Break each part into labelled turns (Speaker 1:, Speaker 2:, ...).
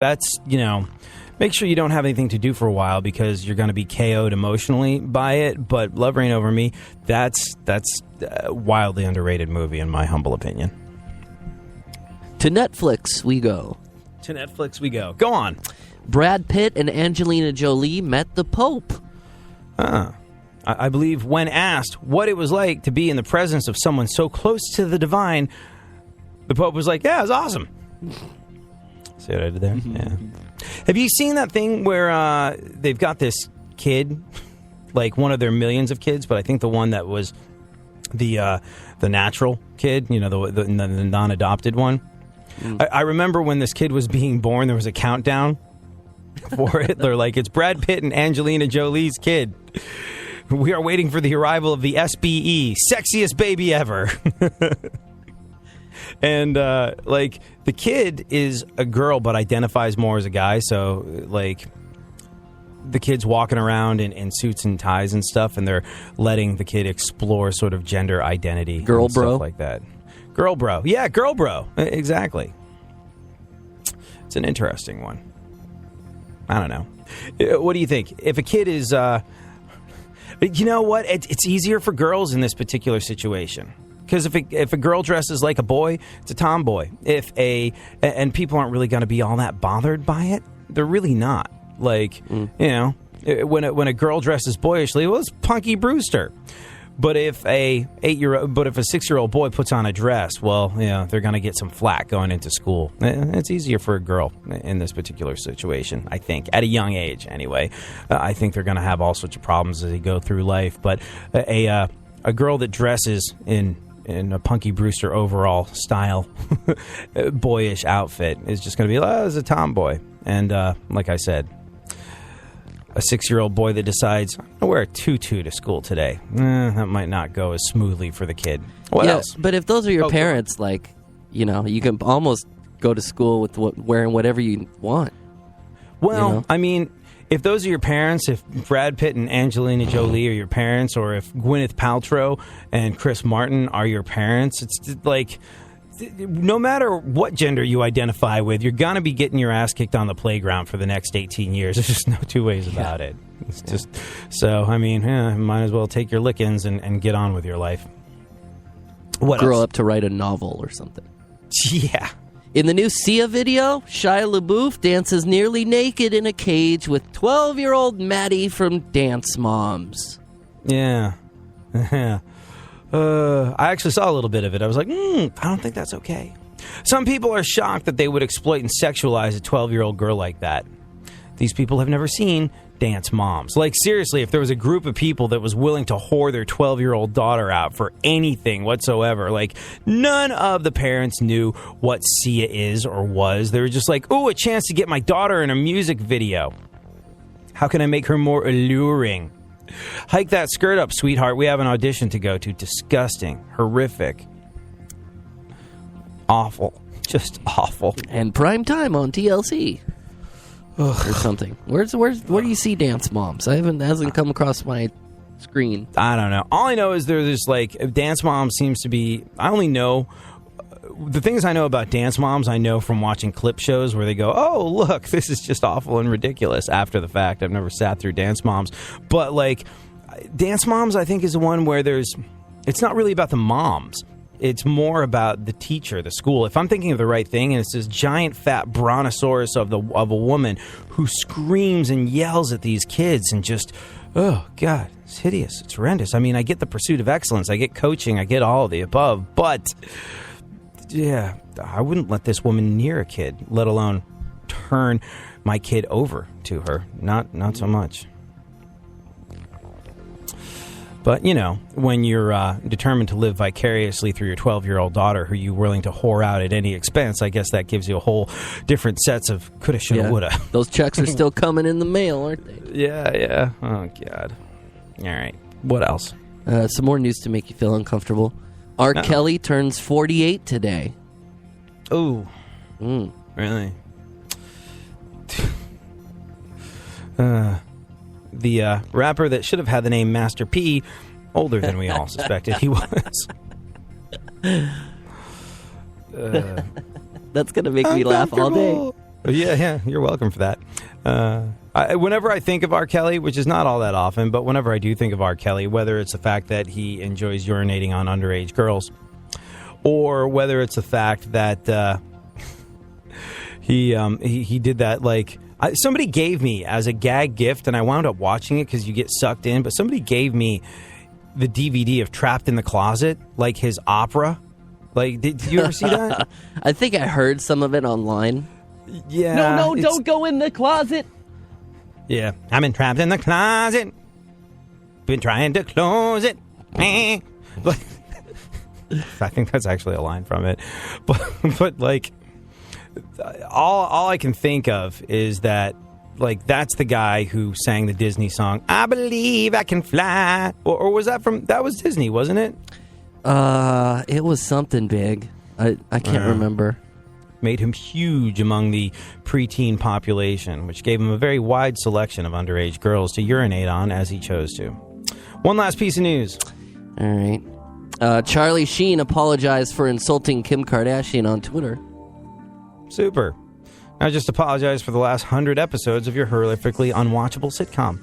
Speaker 1: That's, make sure you don't have anything to do for a while because you're going to be KO'd emotionally by it. But Love Reign Over Me, that's a wildly underrated movie in my humble opinion.
Speaker 2: To Netflix we go.
Speaker 1: Go on.
Speaker 2: Brad Pitt and Angelina Jolie met the Pope.
Speaker 1: I believe when asked what it was like to be in the presence of someone so close to the divine, the Pope was like, yeah, it was awesome. See what I did there? Yeah. Have you seen that thing where they've got this kid, like one of their millions of kids, but I think the one that was the natural kid, the non-adopted one? I remember when this kid was being born, there was a countdown for it. They're like, it's Brad Pitt and Angelina Jolie's kid. We are waiting for the arrival of the SBE, sexiest baby ever. And, the kid is a girl but identifies more as a guy, so, the kid's walking around in suits and ties and stuff, and they're letting the kid explore sort of gender identity.
Speaker 2: Girl
Speaker 1: and
Speaker 2: bro?
Speaker 1: Stuff like that. Girl bro. Yeah, girl bro. Exactly. It's an interesting one. I don't know. What do you think? If a kid is... you know what? It's easier for girls in this particular situation. Because if a girl dresses like a boy, it's a tomboy. And people aren't really going to be all that bothered by it. They're really not. When a girl dresses boyishly, well, it's Punky Brewster. But if a 6-year-old boy puts on a dress, well, they're going to get some flack going into school. It's easier for a girl in this particular situation, I think, at a young age. Anyway, I think they're going to have all sorts of problems as they go through life. But a girl that dresses in a Punky Brewster overall style, boyish outfit is just going to be, it's a tomboy. And like I said, a 6-year-old boy that decides, I'm going to wear a tutu to school today. That might not go as smoothly for the kid. What else?
Speaker 2: But if those are your parents, you can almost go to school with wearing whatever you want.
Speaker 1: Well, I mean, if those are your parents, if Brad Pitt and Angelina Jolie are your parents, or if Gwyneth Paltrow and Chris Martin are your parents, it's like... No matter what gender you identify with, you're going to be getting your ass kicked on the playground for the next 18 years. There's just no two ways about it. It's just... So, I mean, might as well take your lickings and get on with your life. What
Speaker 2: Grow
Speaker 1: else?
Speaker 2: up to write a novel or something.
Speaker 1: Yeah.
Speaker 2: In the new Sia video, Shia LaBeouf dances nearly naked in a cage with 12-year-old Maddie from Dance Moms.
Speaker 1: Yeah. I actually saw a little bit of it. I was like, I don't think that's okay. Some people are shocked that they would exploit and sexualize a 12-year-old girl like that. These people have never seen Dance Moms. Like, seriously, if there was a group of people that was willing to whore their 12-year-old daughter out for anything whatsoever, none of the parents knew what Sia is or was. They were just like, ooh, a chance to get my daughter in a music video. How can I make her more alluring? Hike that skirt up, sweetheart. We have an audition to go to. Disgusting. Horrific. Awful. Just awful.
Speaker 2: And prime time on TLC. Or something. Where do you see Dance Moms? Hasn't come across my screen.
Speaker 1: I don't know. All I know is there's Dance Moms seems to be... I only know... The things I know about Dance Moms, I know from watching clip shows where they go, oh, look, this is just awful and ridiculous after the fact. I've never sat through Dance Moms. But, Dance Moms, I think, is the one where it's not really about the moms. It's more about the teacher, the school. If I'm thinking of the right thing, and it's this giant fat brontosaurus of a woman who screams and yells at these kids and just, oh, God, it's hideous. It's horrendous. I mean, I get the pursuit of excellence. I get coaching. I get all of the above. But... yeah, I wouldn't let this woman near a kid, let alone turn my kid over to her. Not so much. But, when you're determined to live vicariously through your 12-year-old daughter who you're willing to whore out at any expense, I guess that gives you a whole different sets of coulda, shoulda, woulda.
Speaker 2: Those checks are still coming in the mail, aren't they?
Speaker 1: Yeah. Oh, God. All right. What else?
Speaker 2: Some more news to make you feel uncomfortable. R. Kelly turns 48 today.
Speaker 1: Oh. Really? The rapper that should have had the name Master P, older than we all suspected he was.
Speaker 2: That's going to make me laugh all day.
Speaker 1: Yeah, you're welcome for that. Whenever I think of R. Kelly, which is not all that often, but whenever I do think of R. Kelly, whether it's the fact that he enjoys urinating on underage girls, or whether it's the fact that he did that, like, somebody gave me as a gag gift, and I wound up watching it because you get sucked in, but somebody gave me the DVD of Trapped in the Closet, like his opera. Like, did you ever see that?
Speaker 2: I think I heard some of it online.
Speaker 1: Yeah.
Speaker 2: No, don't go in the closet.
Speaker 1: Yeah. I'm trapped in the closet. Been trying to close it. I think that's actually a line from it. But like, all I can think of is that, like, that's the guy who sang the Disney song, I Believe I Can Fly. Or was that that was Disney, wasn't it?
Speaker 2: It was something big. I can't remember.
Speaker 1: Made him huge among the preteen population, which gave him a very wide selection of underage girls to urinate on as he chose to. One last piece of news.
Speaker 2: All right. Charlie Sheen apologized for insulting Kim Kardashian on Twitter.
Speaker 1: Super. Now just apologize for the last 100 episodes of your horrifically unwatchable sitcom.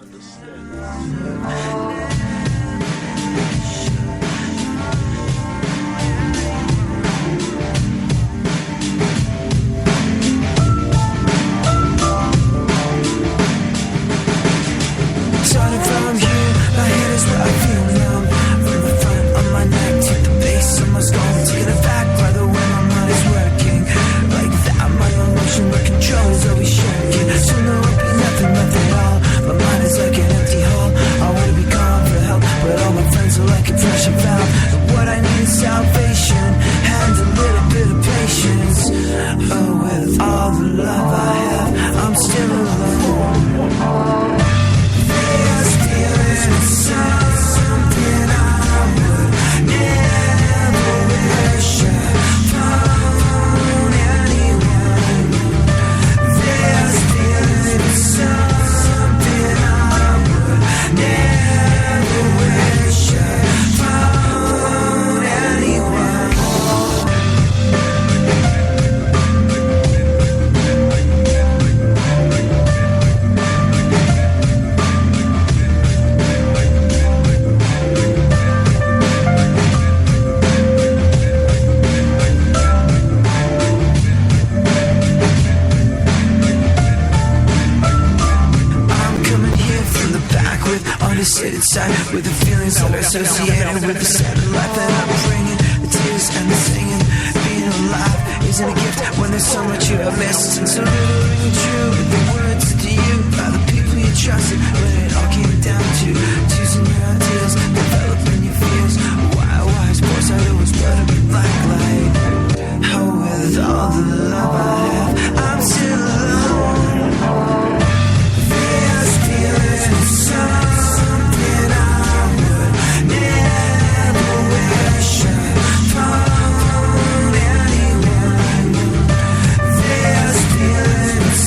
Speaker 3: With the feelings that are associated with the sad life that I'm bringing, the tears and the singing. Being alive isn't a gift when there's so much you have missed, and so little ringing true. But the words to you by the people you trusted, when it all came down to choosing your ideas, developing your fears. Why sports I always better be like light. Oh, with all the love I have, I'm still alone. There's feelings something I would never wish upon anyone. There's feelings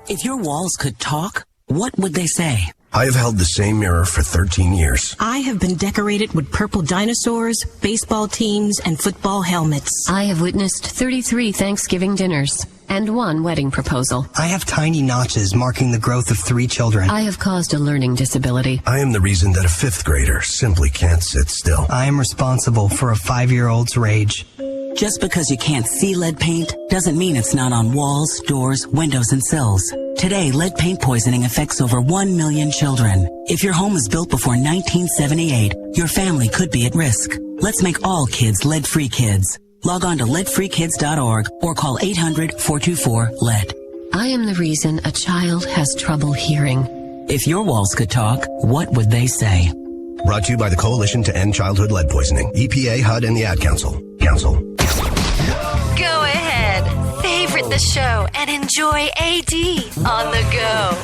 Speaker 4: If your walls could talk, what would they say?
Speaker 5: I have held the same mirror for 13 years.
Speaker 6: I have been decorated with purple dinosaurs, baseball teams, and football helmets.
Speaker 7: I have witnessed 33 Thanksgiving dinners and 1 wedding proposal.
Speaker 8: I have tiny notches marking the growth of 3 children.
Speaker 7: I have caused a learning disability.
Speaker 5: I am the reason that a 5th grader simply can't sit still.
Speaker 8: I am responsible for a 5-year-old's rage.
Speaker 4: Just because you can't see lead paint doesn't mean it's not on walls, doors, windows, and sills. Today, lead paint poisoning affects over 1 million children. If your home is built before 1978, your family could be at risk. Let's make all kids lead-free kids. Log on to leadfreekids.org or call 800-424-LEAD.
Speaker 7: I am the reason a child has trouble hearing.
Speaker 4: If your walls could talk, what would they say?
Speaker 5: Brought to you by the Coalition to End Childhood Lead Poisoning, EPA, HUD, and the Ad Council.
Speaker 9: Go ahead, favorite the show, and enjoy AD on the go.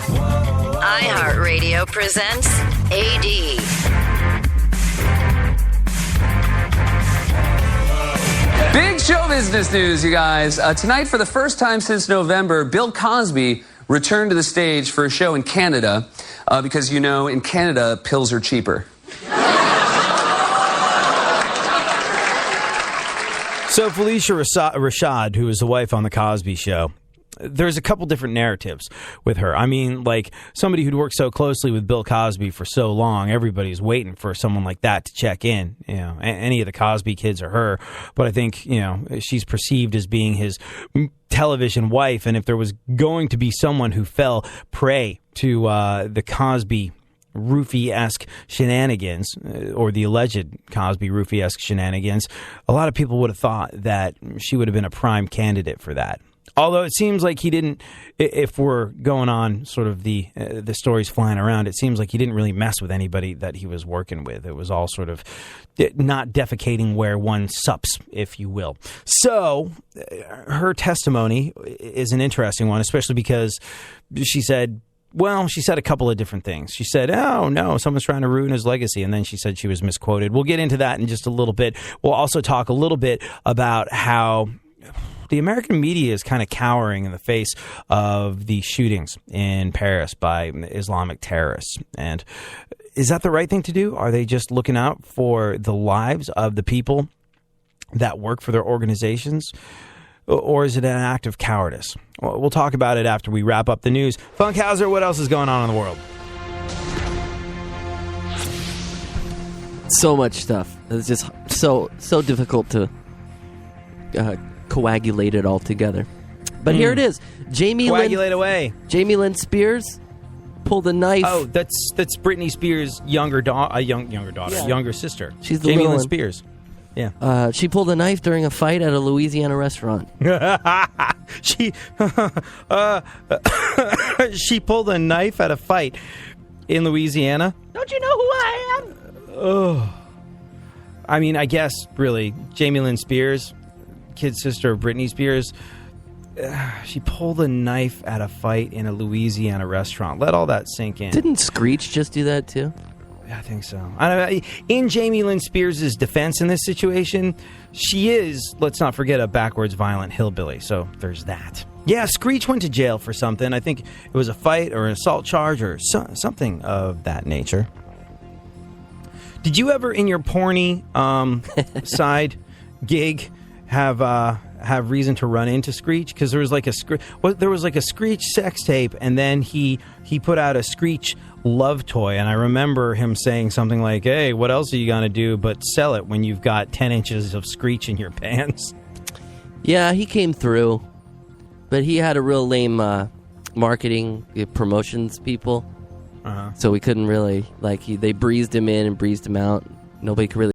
Speaker 9: iHeartRadio presents AD.
Speaker 10: Big show business news, you guys. Tonight, for the first time since November, Bill Cosby returned to the stage for a show in Canada because, you know, in Canada, pills are cheaper.
Speaker 1: So Felicia Rashad, who is the wife on The Cosby Show, there's a couple different narratives with her. I mean, like, somebody who'd worked so closely with Bill Cosby for so long, everybody's waiting for someone like that to check in. You know, any of the Cosby kids or her. But I think, you know, she's perceived as being his television wife. And if there was going to be someone who fell prey to the Cosby Roofie-esque shenanigans, or the alleged Cosby Roofie-esque shenanigans, a lot of people would have thought that she would have been a prime candidate for that. Although it seems like he didn't, if we're going on sort of the stories flying around, it seems like he didn't really mess with anybody that he was working with. It was all sort of not defecating where one sups, if you will. So her testimony is an interesting one, especially because she said a couple of different things. She said, oh, no, someone's trying to ruin his legacy. And then she said she was misquoted. We'll get into that in just a little bit. We'll also talk a little bit about how the American media is kind of cowering in the face of the shootings in Paris by Islamic terrorists. And is that the right thing to do? Are they just looking out for the lives of the people that work for their organizations? Or is it an act of cowardice? We'll talk about it after we wrap up the news. Funkhauser, what else is going on in the world?
Speaker 2: So much stuff. It's just so difficult to coagulate it all together. But here it is.
Speaker 1: Coagulate away.
Speaker 2: Jamie Lynn Spears pulled a knife.
Speaker 1: Oh, that's Britney Spears' younger sister.
Speaker 2: She's the
Speaker 1: Jamie
Speaker 2: little
Speaker 1: Lynn
Speaker 2: one.
Speaker 1: Spears. Yeah.
Speaker 2: She pulled a knife during a fight at a Louisiana restaurant.
Speaker 1: She pulled a knife at a fight in Louisiana. Don't you know who I am? Oh. I mean, I guess, really, Jamie Lynn Spears, kid sister of Britney Spears, she pulled a knife at a fight in a Louisiana restaurant. Let all that sink in.
Speaker 2: Didn't Screech just do that, too?
Speaker 1: I think so. In Jamie Lynn Spears' defense in this situation, she is, let's not forget, a backwards violent hillbilly. So there's that. Yeah, Screech went to jail for something. I think it was a fight or an assault charge or something of that nature. Did you ever, in your porny side gig, have reason to run into Screech? Because there was like a Screech sex tape, and then he put out a Screech love toy, and I remember him saying something like, hey, what else are you gonna do but sell it when you've got 10 inches of Screech in your pants?
Speaker 2: Yeah, he came through, but he had a real lame marketing promotions people, so we couldn't really, they breezed him in and breezed him out. Nobody could really